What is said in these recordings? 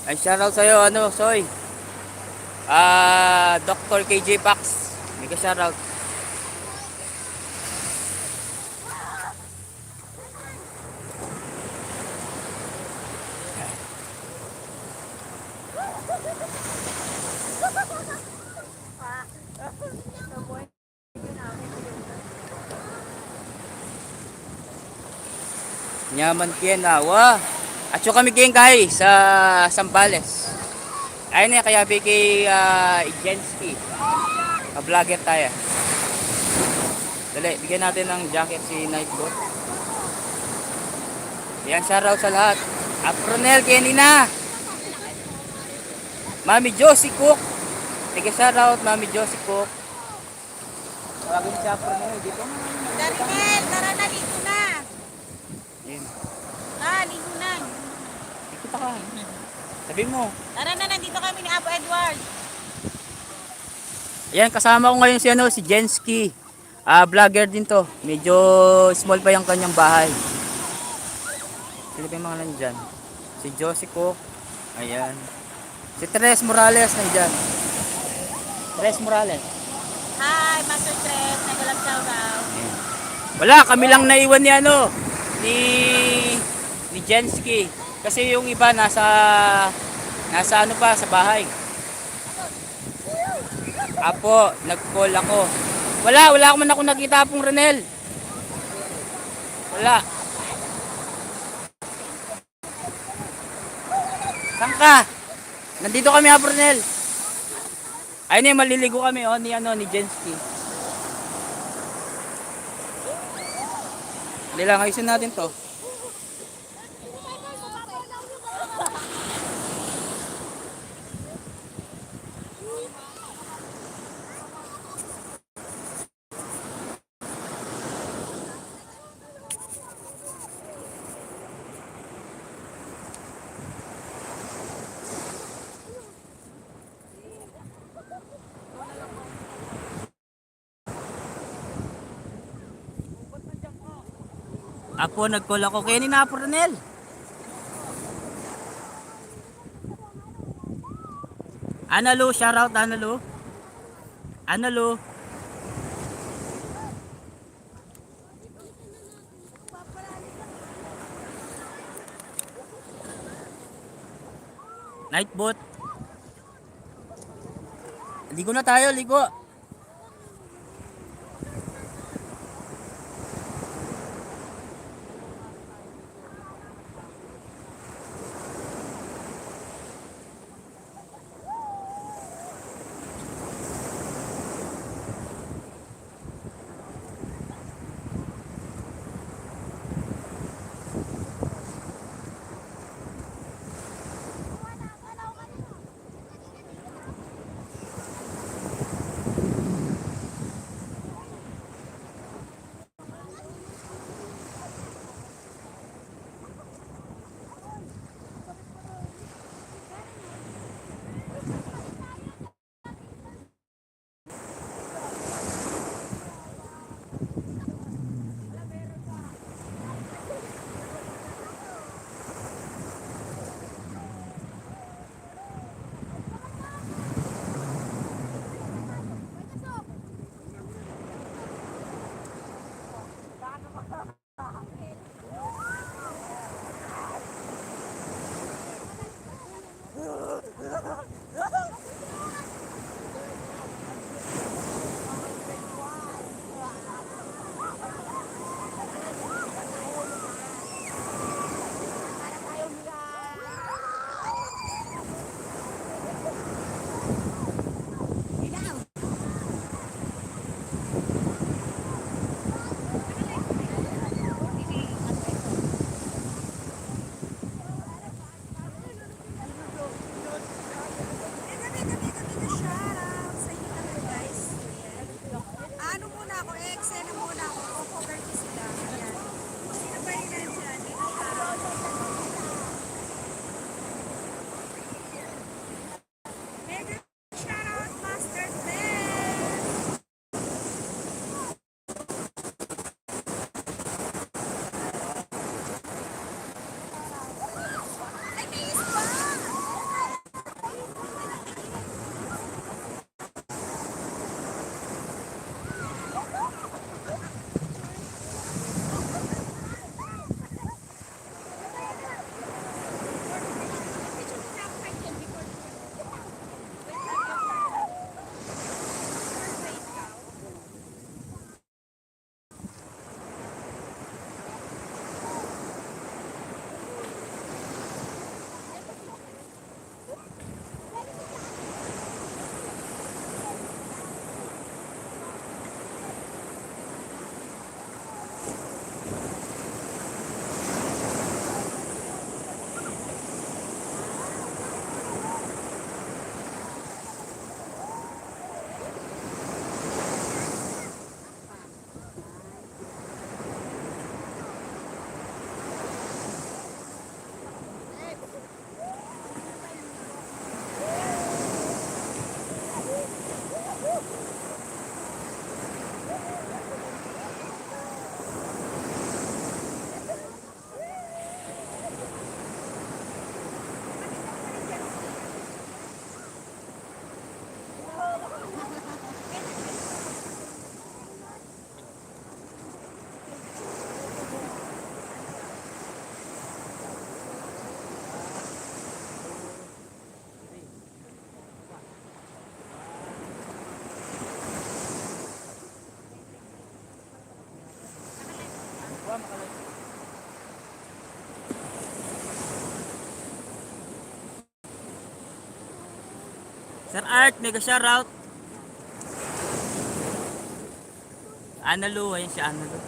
Ay, shoutout sa'yo, ano, Soy. Dr. KJ Pax. Mega shoutout. Nyaman kiyan na, wah. At yung kami kiyan kay sa Sambales. Ayun na, kaya kay Ijenski. Vlogger tayo. Dali, bigyan natin ng jacket si Nightbot. Yan, shoutout sa lahat. Apronel, Kenny na. Mami Josie Cook. Sige, shoutout, Mami Josie Cook. Tawagin si Apronel, dito. Darinel, tara na, ligo na. Yun. Ligo na. Ikita ka. Sabi mo. Tara na, nandito kami ni Apo Edward. Ayan, kasama ko ngayon si, si Jenski. Vlogger din to. Medyo small pa yung kanyang bahay. Sino ba yung mga nandyan? Si Josie Cook. Ayan. Si Tres Morales nandyan. Tres Morales. Hi, Master Tres. Nagalang shoutout. Ayan. Wala, kami lang naiwan ni ano. Ni Jenski. Kasi yung iba nasa ano pa sa bahay. Apo, nag-call ako. Wala ako nakita pong Renel. Wala. Saan ka? Nandito kami, Apo Renel. Ayun eh, maliligo kami ni Jenski. Hindi lang, ayusin natin to. Apo, nag-call ako. Kaya ni na, Apo Renel. Analu, shoutout Analu. Analu. Nightbot. Ligo na tayo, ligo. Sir Art, mega shoutout. Analu, ayun si Analu.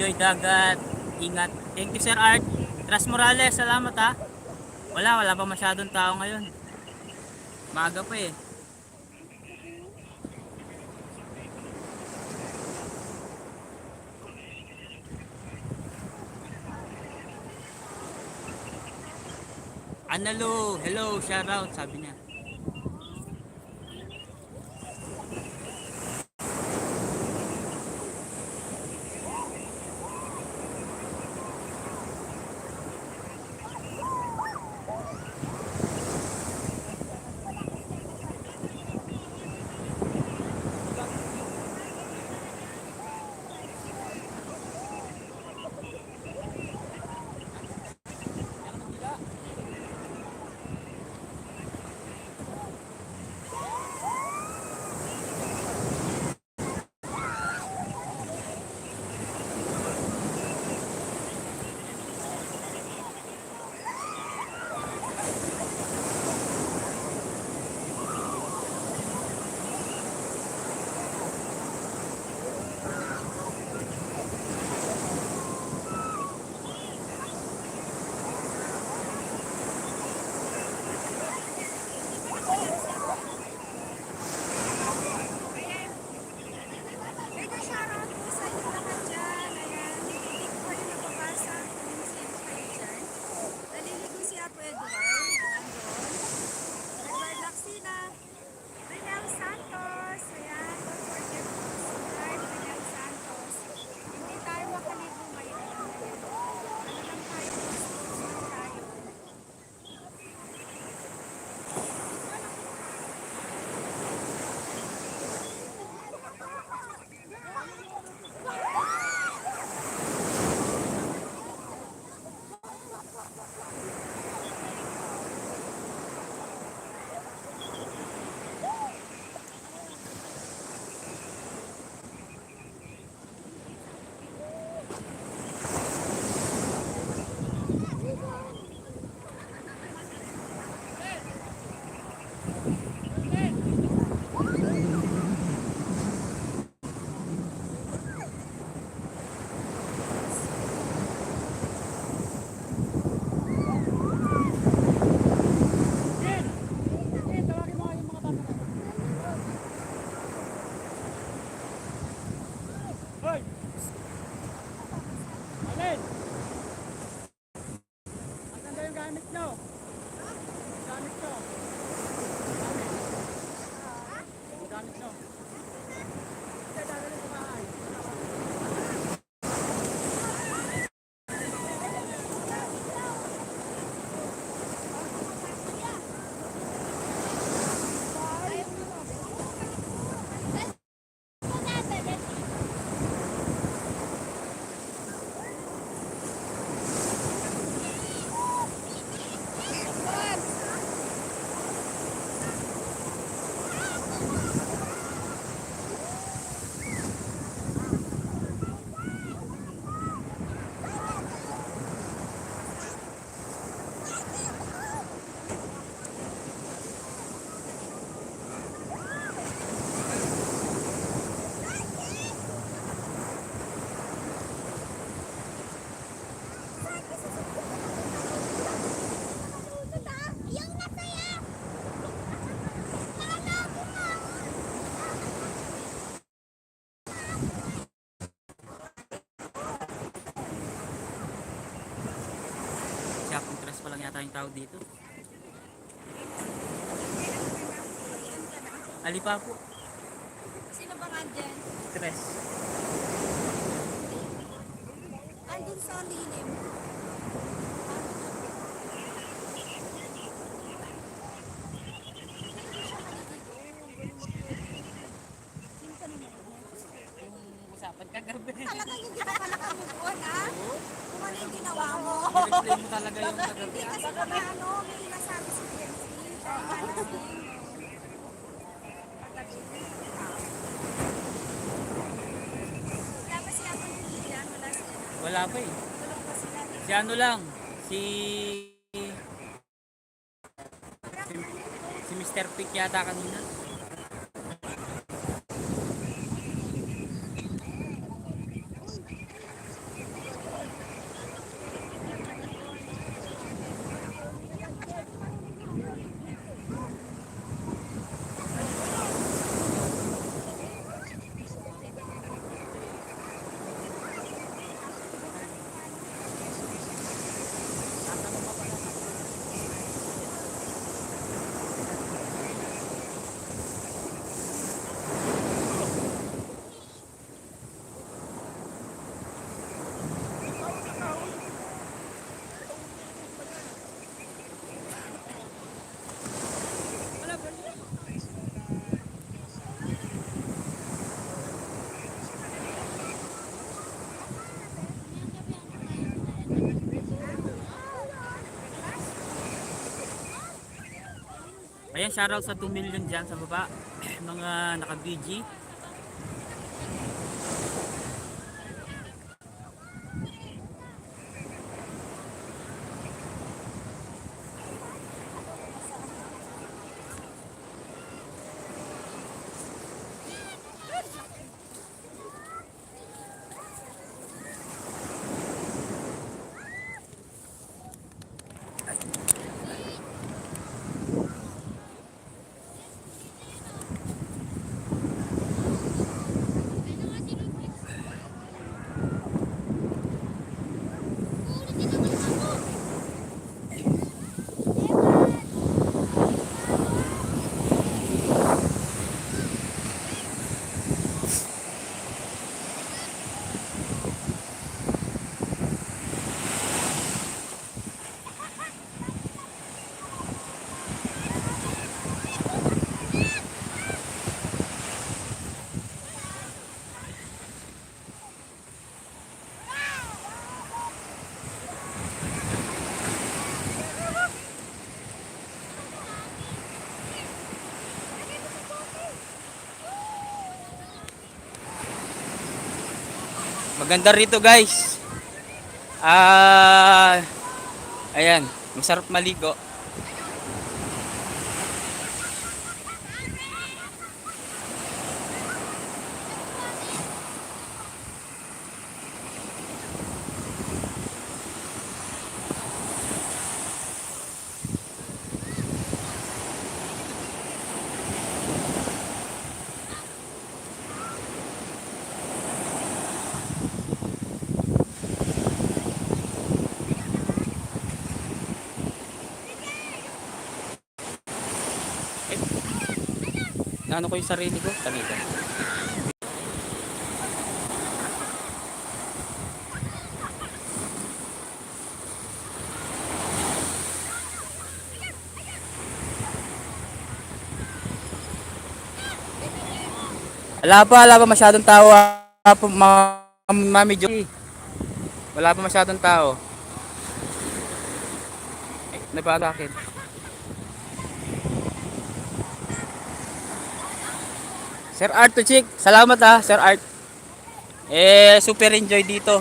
Enjoy dagat. Ingat. Thank you Sir Art. Tras Morales, salamat ha. Wala pa masyadong tao ngayon. Maaga pa eh. Analu, hello, shoutout, sabi niya. Pa lang yata yung tao dito. Alipa po. Sino bang andyan? Stress. Andun sa lilim. Talaga hindi ka pa nakamove on, ha? Kung ano yung ginawa mo. I-replay mo talaga yung kagabi. Hindi kasi baka ano, may nasabi si Jency. Tama na Tapos siya kung hindi yan, wala sila. Wala pa eh. Tulog pa sila. Si ano lang, si Mr. Pick yata kanina. Ayan, shoutout sa 2 million dyan sa baba. Mga naka-BG. Maganda rito guys. Ayan, masarap maligo. Naano ko yung sarili ko? Talika. Wala pa masyadong tao. Mami Jo. Wala pa masyadong tao. Nabago akin. Sir Art to Chick, salamat Sir Art. Super enjoy dito.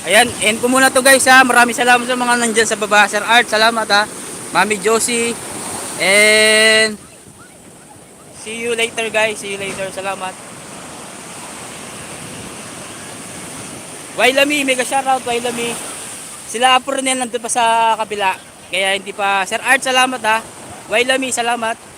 Ayan, end ko muna to guys Maraming salamat sa mga nandyan sa baba. Sir Art, salamat Mami Josie. And see you later guys. See you later. Salamat. Wailami, mega shoutout Wailami. Sila Apronel nandun pa sa kabila. Kaya hindi pa. Sir Art, salamat Wailami, salamat.